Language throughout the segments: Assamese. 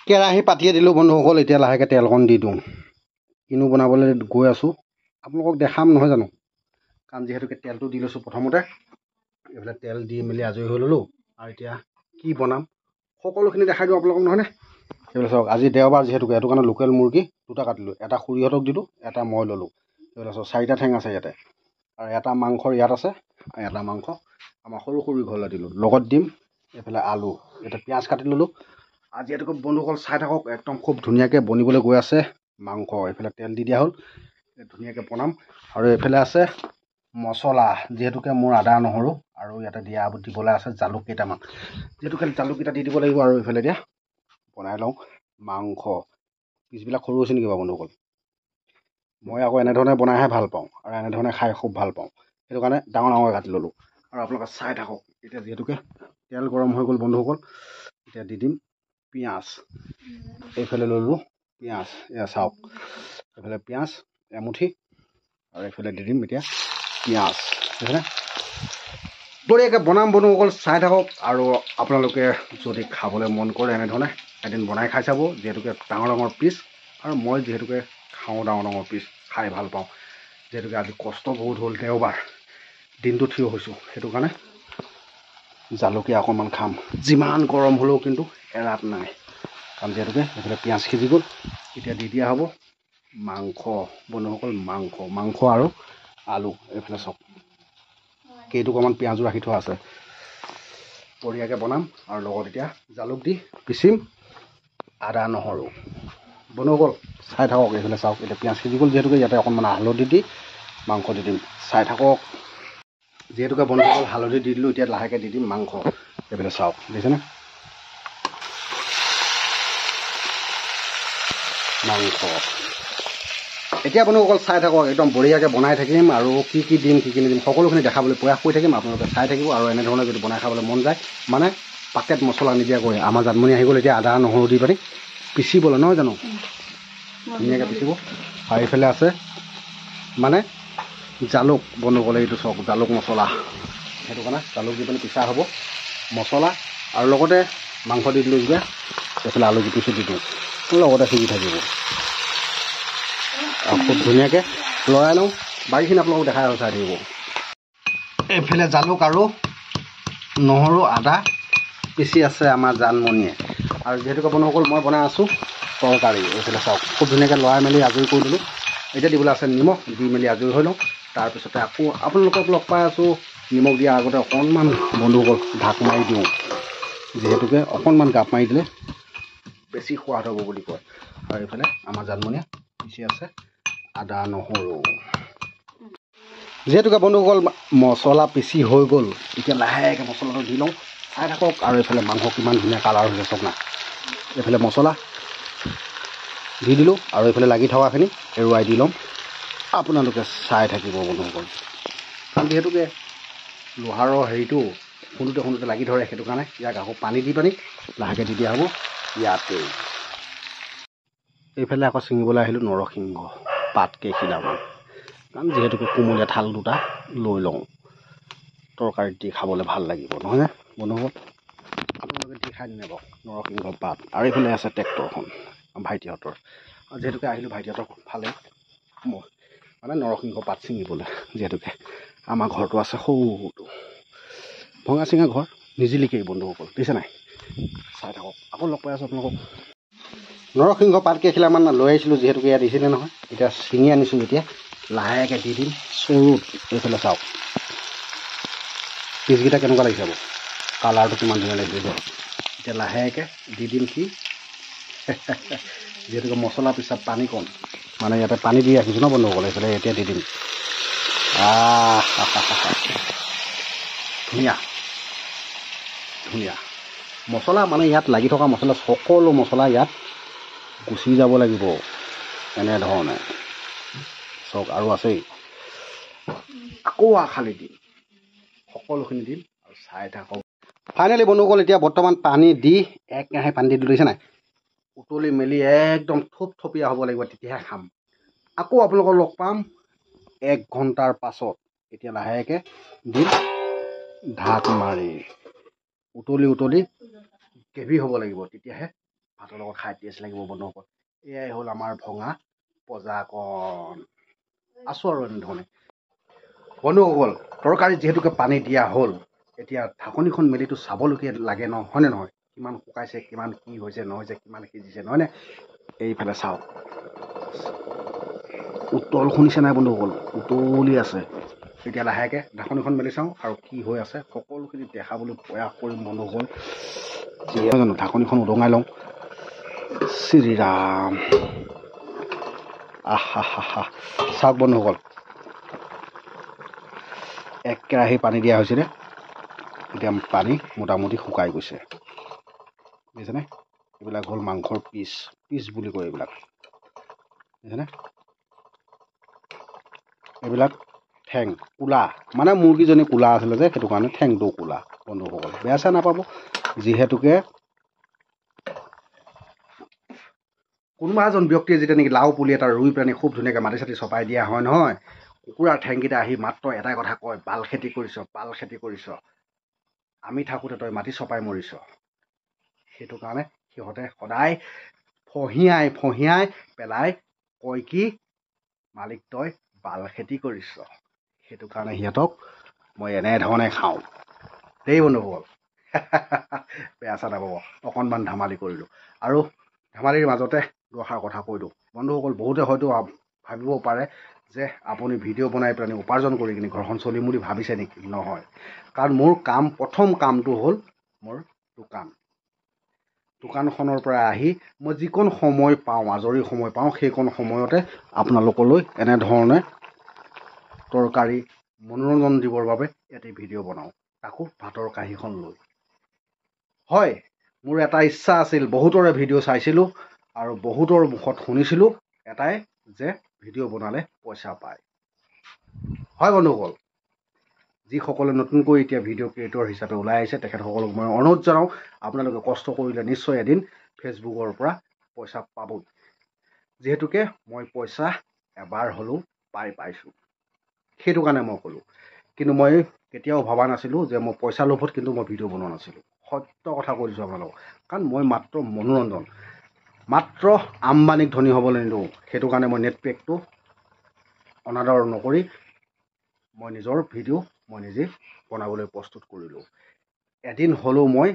কেৰাহী পাতিয়ে দিলোঁ বন্ধুসকল। এতিয়া লাহেকৈ তেলকণ দি দিওঁ। কিনো বনাবলৈ গৈ আছোঁ, আপোনালোকক দেখাম নহয় জানো, কাৰণ যিহেতুকে তেলটো দি লৈছোঁ প্ৰথমতে। এইফালে তেল দি মেলি আজৰি হৈ ল'লোঁ, আৰু এতিয়া কি বনাম সকলোখিনি দেখাই দিওঁ আপোনালোকক নহয়নে। এইফালে চাওক, আজি দেওবাৰ যিহেতুকে সেইটো কাৰণে লোকেল মুৰ্গী 2টা কাটিলোঁ। এটা খুৰীহঁতক দিলোঁ, এটা মই ল'লোঁ। এইফালে চাওক 4টা ঠেং আছে ইয়াতে, আৰু এটা মাংস ইয়াত আছে, আৰু এটা মাংস আমাৰ সৰু ঘৰলৈ দিলোঁ। লগত দিম এইফালে আলু, এতিয়া পিঁয়াজ কাটি ল'লোঁ। আৰু যিহেতুকে বন্ধুসকল চাই থাকক, একদম খুব ধুনীয়াকৈ বনিবলৈ গৈ আছে মাংস। এইফালে তেল দি দিয়া হ'ল, ধুনীয়াকৈ বনাম। আৰু এইফালে আছে মছলা, যিহেতুকে মোৰ আদা নহৰু আৰু ইয়াতে দিবলৈ আছে জালুক কেইটামান, যিহেতুকে জালুককেইটা দি দিব লাগিব। আৰু এইফালে দিয়া বনাই লওঁ মাংস। পিচবিলাক সৰু হৈছে নেকি বাৰু বন্ধুসকল? মই আকৌ এনেধৰণে বনাইহে ভাল পাওঁ, আৰু এনেধৰণে খাই খুব ভাল পাওঁ, সেইটো কাৰণে ডাঙৰ ডাঙৰকৈ কাটি ল'লোঁ। আৰু আপোনালোকে চাই থাকক, এতিয়া যিহেতুকে তেল গৰম হৈ গ'ল বন্ধুসকল, এতিয়া দি দিম পিঁয়াজ। এইফালে ল'লোঁ পিঁয়াজ, এয়া চাওক, এইফালে পিঁয়াজ এমুঠি, আৰু এইফালে দি দিম এতিয়া পিঁয়াজ। সেইকাৰণে বঢ়িয়াকৈ বনাম বন্ধুসকল, চাই থাকক। আৰু আপোনালোকে যদি খাবলৈ মন কৰে এনেধৰণে এদিন বনাই খাই চাব। যিহেতুকে ডাঙৰ ডাঙৰ পিচ, আৰু মই যিহেতুকে খাওঁ ডাঙৰ ডাঙৰ পিচ, খাই ভাল পাওঁ। যিহেতুকে আজি কষ্ট বহুত হ'ল, দেওবাৰ দিনটো থিয় হৈছোঁ, সেইটো কাৰণে জালুকীয়া অকণমান খাম। যিমান গৰম হ'লেও কিন্তু এৰাত নাই, কাৰণ যিহেতুকে এইফালে পিঁয়াজ সিজি গ'ল। এতিয়া দি দিয়া হ'ব মাংস বন্ধুসকল, মাংস আৰু আলু। এইফালে চাওক, কেইটুকুৰামান পিঁয়াজো ৰাখি থোৱা আছে। বঢ়িয়াকৈ বনাম, আৰু লগত এতিয়া জালুক দি পিচিম, আদা নহৰু। বন্ধুসকল চাই থাকক, এইফালে চাওক, এতিয়া পিঁয়াজ সিজি গ'ল। যিহেতুকে ইয়াতে অকণমান হালধি দি মাংস দি দিম, চাই থাকক। যিহেতুকে বন্ধুসকল হালধি দি দিলোঁ, এতিয়া লাহেকৈ দি দিম মাংস। এইফালে চাওক, দেখিছেনে মাংস। এতিয়া বন্ধুসকল চাই থাকক, একদম বঢ়িয়াকৈ বনাই থাকিম, আৰু কি কি দিম কি নিদিম সকলোখিনি দেখাবলৈ প্ৰয়াস কৰি থাকিম। আপোনালোকে চাই থাকিব, আৰু এনেধৰণে যদি বনাই খাবলৈ মন যায়, মানে পাকেট মছলা নিদিয়াকৈ। আমাৰ জানমণি আহি গ'ল, এতিয়া আদা নহৰু দি পানি পিচিবলৈ, নহয় জানো, ধুনীয়াকৈ পিচিব। আৰু এইফালে আছে মানে জালুক বন্ধুসকল, এইটো চাওক জালুক মছলা, সেইটো কাৰণে জালুক দি পানি পিছা হ'ব মছলা। আৰু লগতে মাংস দি দিলোঁ যে, এইফালে আলু পিচি দি দিওঁ, লগতে সিজি থাকিব। আৰু খুব ধুনীয়াকৈ লৰাই লওঁ, বাকীখিনি আপোনালোকক দেখাই চাই থাকিব। এইফালে জালুক আৰু নহৰু আদা পিচি আছে আমাৰ জানমণিয়ে। আৰু যিহেতুকে বন্ধুসকল মই বনাই আছোঁ তৰকাৰী। এইফালে চাওক, খুব ধুনীয়াকৈ লৰাই মেলি আজৰি কৰি দিলোঁ। এতিয়া দিবলৈ আছে নিমখ, দি মেলি আজৰি হৈ লওঁ। তাৰপিছতে আকৌ আপোনালোকক লগ পাই আছোঁ। নিমখ দিয়াৰ আগতে অকণমান বন্ধুসকল ঢাক মাৰি দিওঁ, যিহেতুকে অকণমান গাপ মাৰি দিলে বেছি সোৱাদ হ'ব বুলি কয়। আৰু এইফালে আমাৰ জানমণিয়ে পিচি আছে আদা নহৰু। যিহেতুকে বন্ধুসকল মছলা পিচি হৈ গ'ল, এতিয়া লাহেকৈ মছলাটো দি লওঁ, চাই থাকক। আৰু এইফালে মাংস কিমান ধুনীয়া কালাৰ হৈছে চাওক না। এইফালে মছলা দি দিলোঁ, আৰু এইফালে লাগি থকাখিনি এৰুৱাই দি ল'ম। আপোনালোকে চাই থাকিব বন্ধুসকল, কাৰণ যিহেতুকে লোহাৰৰ হেৰিটো খুন্দোতে লাগি ধৰে, সেইটো কাৰণে ইয়াক আকৌ পানী দি পানি লাহেকৈ দি দিয়া হ'ব ইয়াতে। এইফালে আকৌ ছিঙিবলৈ আহিলোঁ নৰসিংহ পাত কেইখিলামান, কাৰণ যিহেতুকে কোমলীয়া ঠাল 2টা লৈ লওঁ, তৰকাৰীত দি খাবলৈ ভাল লাগিব, নহয়নে বন্ধুসকল? আপোনালোকে দি খাই নেব নৰসিংহ পাত। আৰু এইফালে আছে ট্ৰেক্টৰখন ভাইটিহঁতৰ, আৰু যিহেতুকে আহিলোঁ ভাইটিহঁতৰ ফালে মই মানে নৰসিংহ পাত ছিঙিবলৈ। যিহেতুকে আমাৰ ঘৰটো আছে সৰুটো ভঙা চিঙা ঘৰ, নিজিলিকেই বন্ধুসকল, দেখিছে নাই? চাই থাকক, আকৌ লগ পাই আছোঁ আপোনালোকক। নৰসিংহ পাত কেইখিলামান লৈ আহিছিলোঁ, যিহেতুকে ইয়াত দিছিলে নহয়, এতিয়া ছিঙি আনিছোঁ। এতিয়া লাহেকৈ দি দিম চৰুত। এইফালে চাওক পিচকেইটা কেনেকুৱা লাগিছে, কালাৰটো কিমান ধুনীয়া লাগিছে। এতিয়া লাহেকৈ দি দিম কি যিহেতুকে মছলা পিছত পানী কম, মানে ইয়াতে পানী দি ৰাখিছোঁ ন বন্ধুসকল। এইফালে এতিয়া দি দিম, ধুনীয়া ধুনীয়া মছলা, মানে ইয়াত লাগি থকা মছলা, সকলো মছলা ইয়াত গুচি যাব লাগিব এনেধৰণে চাওক। আৰু আছেই, আকৌ খালি দিম, সকলোখিনি দিম, আৰু চাই থাকক। ফাইনেলি বন্ধুসকল এতিয়া বৰ্তমান পানী দি এক কেৰাহী পানী দি দিছে নাই, উতলি মেলি একদম থপথপীয়া হ'ব লাগিব, তেতিয়াহে খাম। আকৌ আপোনালোকক লগ পাম 1 ঘণ্টাৰ পাছত। এতিয়া লাহেকৈ দিম ঢাক মাৰি, উতলি গ্ৰেভি হ'ব লাগিব, তেতিয়াহে ভাতৰ লগত খাই টেষ্ট লাগিব বন্ধুসকল। এয়াই হ'ল আমাৰ ভঙা পজাকণ। আছোঁ আৰু এনেধৰণে বন্ধুসকল। তৰকাৰী যিহেতুকে পানী দিয়া হ'ল, এতিয়া ঢাকনিখন মেলিটো চাবলগীয়া লাগে ন, হয়নে নহয়? কিমান শুকাইছে, কিমান কি হৈছে নহৈছে, কিমান সিজিছে নহয়নে? এইফালে চাওক, উতল শুনিছে নাই বন্ধুসকল? উতলি আছে। এতিয়া লাহেকৈ ঢাকনিখন মেলি চাওঁ আৰু কি হৈ আছে সকলোখিনি দেখাবলৈ প্ৰয়াস কৰিম বন্ধুসকল। যিহেতু জানো ঢাকনিখন উদঙাই লওঁ। শ্ৰীৰাম, আহা হা হা। চাওক বন্ধুসকল, এক কেৰাহী পানী দিয়া হৈছিলে, এতিয়া পানী মোটামুটি শুকাই গৈছে বুজিছেনে? এইবিলাক হ'ল মাংসৰ পিচ বুলি কয় এইবিলাক, বুজিছেনে? এইবিলাক ঠেং কোলা, মানে মুৰ্গীজনী কোলা আছিলে যে সেইটো কাৰণে ঠেংটো কোলা বন্ধুসকল, বেয়া চেয়া নাপাব। যিহেতুকে কোনোবা এজন ব্যক্তিয়ে যেতিয়া নেকি লাও পুলি এটা ৰুই পেলাই খুব ধুনীয়াকৈ মাটি চাটি চপাই দিয়া হয় নহয়, কুকুৰাৰ ঠেংকেইটা আহি মাত্ৰ এটাই কথা কয়, বাল খেতি কৰিছ, বাল খেতি কৰিছ, আমি থাকোঁতে তই মাটি চপাই মৰিছ। সেইটো কাৰণে সিহঁতে সদায় ফহিয়াই পেলাই কয় কি, মালিক তই বাল খেতি কৰিছ। সেইটো কাৰণে সিহঁতক মই এনেধৰণে খাওঁ দেই বন্ধুসকল। বেয়া চেয়া নাপাব, অকণমান ধেমালি কৰিলোঁ। আৰু ধেমালিৰ মাজতে দুআষাৰ কথা কৈ দিওঁ বন্ধুসকল। বহুতে হয়তো ভাবিব পাৰে যে আপুনি ভিডিঅ' বনাই পেলাই উপাৰ্জন কৰি কিনে ঘৰখন চলিম বুলি ভাবিছে নেকি? নহয়, কাৰণ মোৰ প্ৰথম কামটো হ'ল মোৰ দোকানখনৰ পৰা আহি মই যিকণ সময় পাওঁ, আজৰি সময় পাওঁ, সেইকণ সময়তে আপোনালোকলৈ এনেধৰণে তৰকাৰী মনোৰঞ্জন দিবৰ বাবে এটি ভিডিঅ' বনাওঁ, তাকো ভাতৰ কাঁহীখন লৈ। হয়, মোৰ এটা ইচ্ছা আছিল, বহুতৰে ভিডিঅ' চাইছিলোঁ আৰু বহুতৰ মুখত শুনিছিলোঁ এটাই, যে ভিডিঅ' বনালে পইচা পায়। হয় বন্ধুসকল, যিসকলে নতুনকৈ এতিয়া ভিডিঅ' ক্ৰিয়েটৰ হিচাপে ওলাই আহিছে তেখেতসকলক মই অনুৰোধ জনাওঁ, আপোনালোকে কষ্ট কৰিলে নিশ্চয় এদিন ফেচবুকৰ পৰা পইচা পাবই। যিহেতুকে মই পইচা এবাৰ হ'লেও পাইছোঁ, সেইটো কাৰণে মই ক'লোঁ। কিন্তু মই কেতিয়াও ভবা নাছিলোঁ যে মই পইচা লোভত কিন্তু মই ভিডিঅ' বনোৱা নাছিলোঁ। সত্য কথা কৈ দিছোঁ আপোনালোকক, কাৰণ মই মাত্ৰ মনোৰঞ্জন, মাত্ৰ আম্বানীক ধনী হ'বলৈ নিদিওঁ। সেইটো কাৰণে মই নেট পেকটো অনাদৰ নকৰি মই নিজৰ ভিডিঅ' মই নিজে বনাবলৈ প্ৰস্তুত কৰিলোঁ। এদিন হ'লেও মই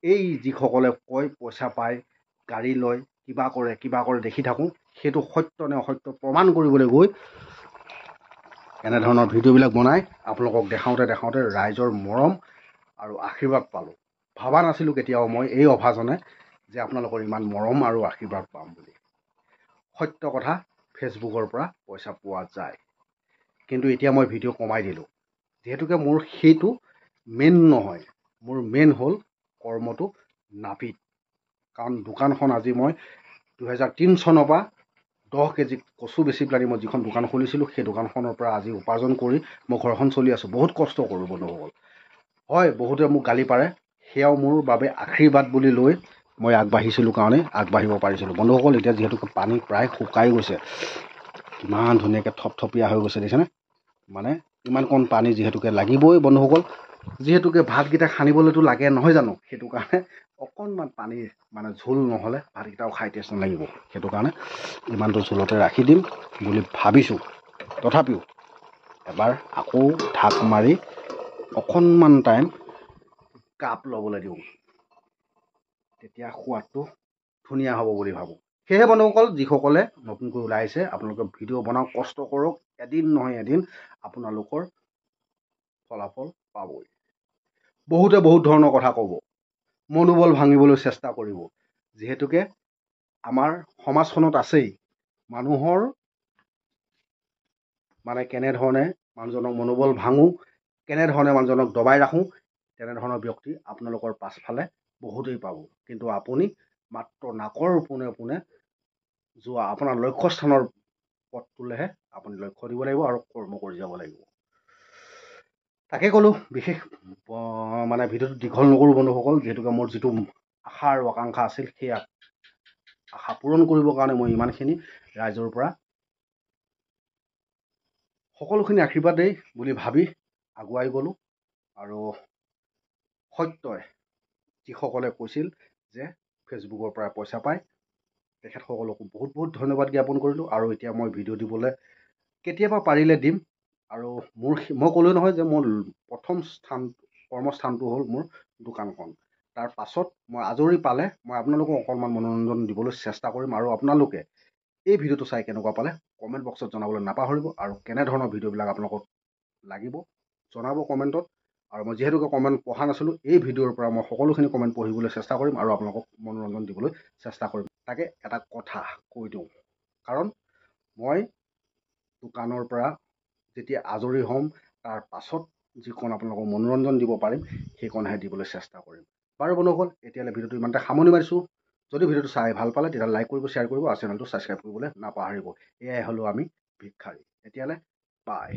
এই যিসকলে কয় পইচা পায়, গাড়ী লয়, কিবা কৰে দেখি থাকোঁ, সেইটো সত্য নে অসত্য প্ৰমাণ কৰিবলৈ গৈ এনেধৰণৰ ভিডিঅ'বিলাক বনাই আপোনালোকক দেখাওঁতে ৰাইজৰ মৰম আৰু আশীৰ্বাদ পালোঁ। ভবা নাছিলোঁ কেতিয়াও মই এই অভাজনে যে আপোনালোকৰ ইমান মৰম আৰু আশীৰ্বাদ পাম বুলি। সত্য কথা, ফেচবুকৰ পৰা পইচা পোৱা যায়, কিন্তু এতিয়া মই ভিডিঅ' কমাই দিলোঁ। যিহেতুকে মোৰ সেইটো মেইন নহয়, মোৰ মেইন হ'ল কৰ্মটো নাভিত। কাৰণ দোকানখন আজি মই 2003 চনৰ পৰা 10 কেজি কচু বেচি পেলাই মই যিখন দোকান খুলিছিলোঁ, সেই দোকানখনৰ পৰা আজি উপাৰ্জন কৰি মই ঘৰখন চলি আছোঁ। বহুত কষ্ট কৰোঁ বন্ধুসকল। হয়, বহুতে মোক গালি পাৰে, সেয়াও মোৰ বাবে আশীৰ্বাদ বুলি লৈ মই আগবাঢ়িছিলোঁ কাৰণে আগবাঢ়িব পাৰিছিলোঁ বন্ধুসকল। এতিয়া যিহেতুকে পানী প্ৰায় শুকাই গৈছে, কিমান ধুনীয়াকৈ থপথপীয়া হৈ গৈছে দেখিছেনে? মানে ইমানকণ পানী যিহেতুকে লাগিবই বন্ধুসকল, যিহেতুকে ভাতকেইটা সানিবলৈতো লাগে নহয় জানো? সেইটো কাৰণে অকণমান পানী মানে ঝোল নহ'লে ভাতকেইটাও খাই টেষ্ট নালাগিব। সেইটো কাৰণে ইমানটো ঝোলতে ৰাখি দিম বুলি ভাবিছোঁ। তথাপিও এবাৰ আকৌ ঢাক মাৰি অকণমান টাইম কাপ ল'বলৈ দিওঁ, তেতিয়া সোৱাদটো ধুনীয়া হ'ব বুলি ভাবোঁ। সেয়েহে বন্ধুসকল, যিসকলে নতুনকৈ ওলাই আহিছে আপোনালোকে ভিডিঅ' বনাওক, কষ্ট কৰক, এদিন নহয় এদিন আপোনালোকৰ ফলাফল পাবই। বহুতে বহুত ধৰণৰ কথা ক'ব, মনোবল ভাঙিবলৈ চেষ্টা কৰিব। যিহেতুকে আমাৰ সমাজখনত আছেই মানুহৰ মানে কেনেধৰণে মানুহজনক মনোবল ভাঙোঁ, কেনেধৰণে মানুহজনক দবাই ৰাখোঁ, তেনেধৰণৰ ব্যক্তি আপোনালোকৰ পাছফালে বহুতেই পাব। কিন্তু আপুনি মাত্ৰ নাকৰ পোনে পোনে যোৱা আপোনাৰ লক্ষ্যস্থানৰ পথটোলৈহে আপুনি লক্ষ্য দিব লাগিব আৰু কৰ্ম কৰি যাব লাগিব। তাকে ক'লোঁ, বিশেষ মানে ভিডিঅ'টো দীঘল নকৰোঁ বন্ধুসকল। যিহেতুকে মোৰ যিটো আশা আৰু আকাংক্ষা আছিল, সেই আশা পূৰণ কৰিবৰ কাৰণে মই ইমানখিনি ৰাইজৰ পৰা সকলোখিনি আশীৰ্বাদেই বুলি ভাবি আগুৱাই গ'লোঁ। আৰু সত্যই যিসকলে কৈছিল যে ফেচবুকৰ পৰা পইচা পায়। তেখেতসকলকো বহুত বহুত ধন্যবাদ জ্ঞাপন কৰিলোঁ। আৰু এতিয়া মই ভিডিঅ' দিবলৈ কেতিয়াবা পাৰিলে দিম। আৰু মই ক'লোৱে নহয় যে মোৰ প্ৰথম কৰ্মস্থানটো হ'ল মোৰ দোকানখন। তাৰ পাছত মই আজৰি পালে মই আপোনালোকক অকণমান মনোৰঞ্জন দিবলৈ চেষ্টা কৰিম। আৰু আপোনালোকে এই ভিডিঅ'টো চাই কেনেকুৱা পালে কমেণ্ট বক্সত জনাবলৈ নাপাহৰিব। আৰু কেনেধৰণৰ ভিডিঅ'বিলাক আপোনালোকক লাগিব জনাব কমেণ্টত। আৰু মই যিহেতুকে কমেণ্ট পঢ়া নাছিলোঁ, এই ভিডিঅ'ৰ পৰা মই সকলোখিনি কমেণ্ট পঢ়িবলৈ চেষ্টা কৰিম আৰু আপোনালোকক মনোৰঞ্জন দিবলৈ চেষ্টা কৰিম। তাকে এটা কথা কৈ দিওঁ, কাৰণ মই দোকানৰ পৰা যেতিয়া আজৰি হ'ম তাৰ পাছত যিকণ আপোনালোকক মনোৰঞ্জন দিব পাৰিম সেইকণহে দিবলৈ চেষ্টা কৰিম। বাৰু বন্ধুসকল, এতিয়ালৈ ভিডিঅ'টো ইমানতে সামৰণি মাৰিছোঁ। যদি ভিডিঅ'টো চাই ভাল পালে তেতিয়াহ'লে লাইক কৰিব, শ্বেয়াৰ কৰিব আৰু চেনেলটো ছাবস্ক্ৰাইব কৰিবলৈ নাপাহৰিব। এয়াই হ'লো আমি ভিক্ষাৰী। এতিয়ালৈ বাই।